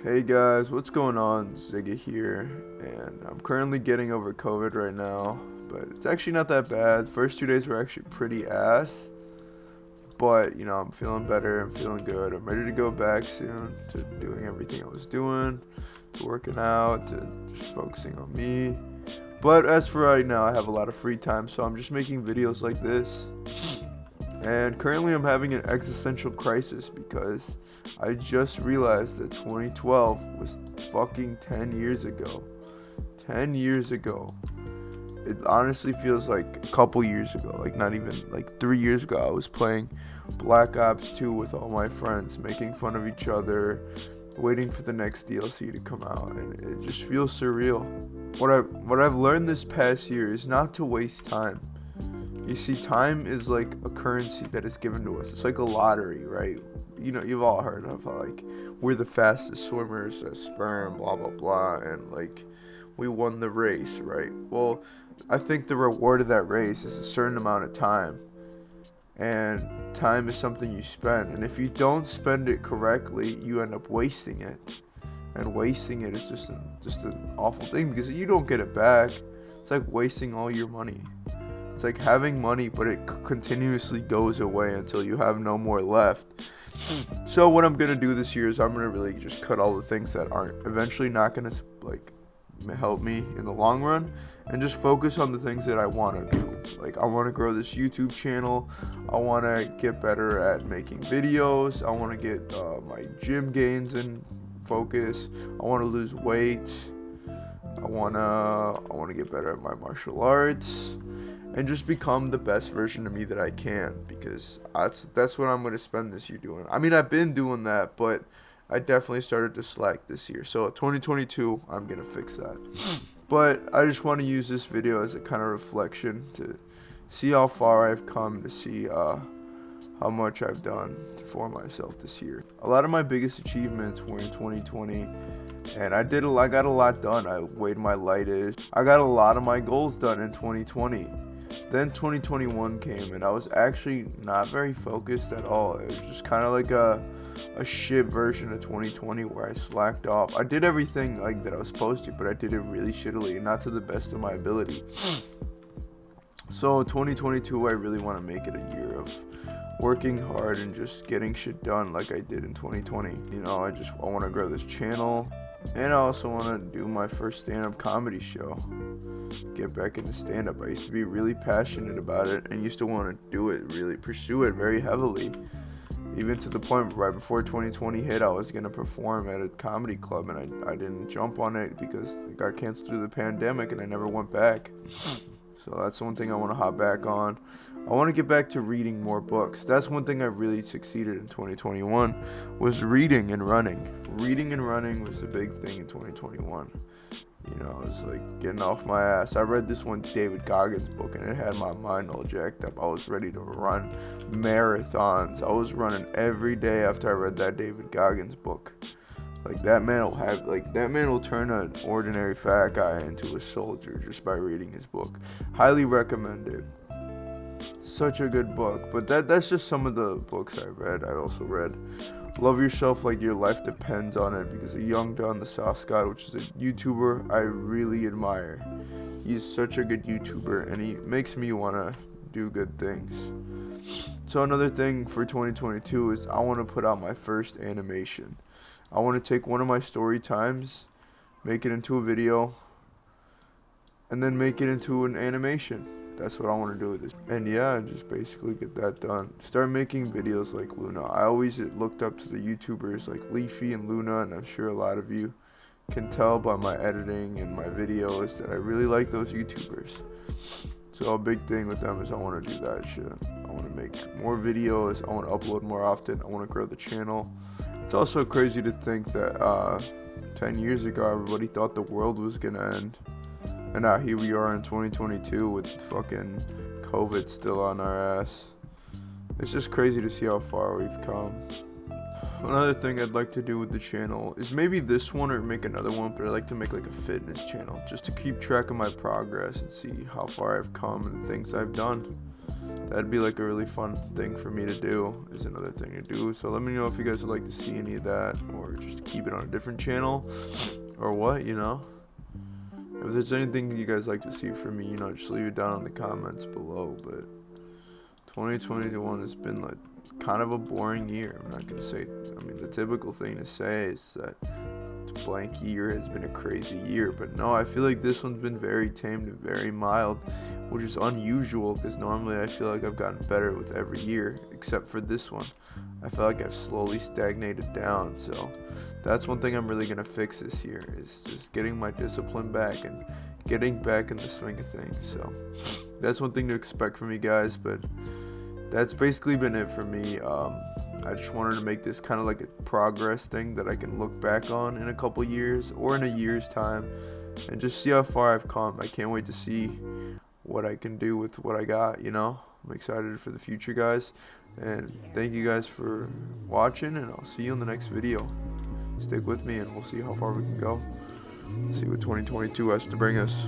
Hey guys, what's going on? Zigga here, and I'm currently getting over COVID right now, but it's actually not that bad. First 2 days were actually pretty ass, but I'm feeling better, I'm feeling good. I'm ready to go back soon to doing everything I was doing, to working out, to just focusing on me. But as for right now, I have a lot of free time, so I'm just making videos like this. And currently, I'm having an existential crisis because I just realized that 2012 was fucking 10 years ago. 10 years ago. It honestly feels like a couple years ago, like not even like 3 years ago. I was playing Black Ops 2 with all my friends, making fun of each other, waiting for the next DLC to come out, and it just feels surreal. What I've learned this past year is not to waste time. You see, time is like a currency that is given to us. It's like a lottery, right? You've all heard of how, like, we're the fastest swimmers at sperm, blah, blah, blah, and, like, we won the race, right? Well, I think the reward of that race is a certain amount of time. And time is something you spend. And if you don't spend it correctly, you end up wasting it. And wasting it is just an awful thing because you don't get it back. It's like wasting all your money. It's like having money, but it continuously goes away until you have no more left. So what I'm gonna do this year is I'm gonna really just cut all the things that aren't eventually not gonna like help me in the long run, and just focus on the things that I want to do. Like, I want to grow this YouTube channel. I want to get better at making videos. I want to get my gym gains in focus. I want to lose weight. I wanna get better at my martial arts and just become the best version of me that I can, because that's what I'm gonna spend this year doing. I mean, I've been doing that, but I definitely started to slack this year. So 2022, I'm gonna fix that. But I just want to use this video as a kind of reflection to see how far I've come, to see how much I've done for myself this year. A lot of my biggest achievements were in 2020, and I got a lot done. I weighed my lightest. I got a lot of my goals done in 2020. Then 2021 came, and I was actually not very focused at all. It was just kind of like a shit version of 2020 where I slacked off. I did everything like that I was supposed to, but I did it really shittily and not to the best of my ability. So 2022, I really want to make it a year of working hard and just getting shit done like I did in 2020. I want to grow this channel, and I also want to do my first stand-up comedy show. Get back into stand-up. I used to be really passionate about it and used to want to do it, really pursue it very heavily. Even to the point where right before 2020 hit, I was going to perform at a comedy club, and I didn't jump on it because it got canceled due to the pandemic, and I never went back. So that's one thing I want to hop back on. I want to get back to reading more books. That's one thing I really succeeded in 2021, was reading and running. Reading and running was the big thing in 2021. It was like getting off my ass. I read this one David Goggins book, and it had my mind all jacked up. I was ready to run marathons. I was running every day after I read that David Goggins book. Like, that man will turn an ordinary fat guy into a soldier just by reading his book. Highly recommend it. Such a good book. But that's just some of the books I read. I also read Love Yourself Like Your Life Depends on It, because of Young Don the South Scott, which is a YouTuber I really admire. He's such a good YouTuber, and he makes me want to do good things. So another thing for 2022 is I want to put out my first animation. I want to take one of my story times, make it into a video, and then make it into an animation. That's what I want to do with this. And yeah, just basically get that done. Start making videos like Luna. I always looked up to the YouTubers like Leafy and Luna, and I'm sure a lot of you can tell by my editing and my videos that I really like those YouTubers. So a big thing with them is I want to do that shit. I want to make more videos. I want to upload more often. I want to grow the channel. It's also crazy to think that 10 years ago everybody thought the world was going to end. And now here we are in 2022 with fucking COVID still on our ass. It's just crazy to see how far we've come. Another thing I'd like to do with the channel is maybe this one or make another one, but I'd like to make like a fitness channel just to keep track of my progress and see how far I've come and things I've done. that'd be like a really fun thing for me to do, is another thing to do. So let me know if you guys would like to see any of that, or just keep it on a different channel, or what, you know. If there's anything you guys like to see from me, you know, just leave it down in the comments below. But 2021 has been like kind of a boring year. I'm not gonna say, I mean, the typical thing to say is that blank year has been a crazy year, but no, I feel like this one's been very tamed and very mild, which is unusual because normally I feel like I've gotten better with every year, except for this one. I feel like I've slowly stagnated down, so that's one thing I'm really gonna fix this year, is just getting my discipline back and getting back in the swing of things. So that's one thing to expect from me, guys. But that's basically been it for me. I just wanted to make this kind of like a progress thing that I can look back on in a couple years or in a year's time and just see how far I've come. I can't wait to see what I can do with what I got, you know. I'm excited for the future, guys. And thank you guys for watching, and I'll see you in the next video. Stick with me and we'll see how far we can go. See what 2022 has to bring us.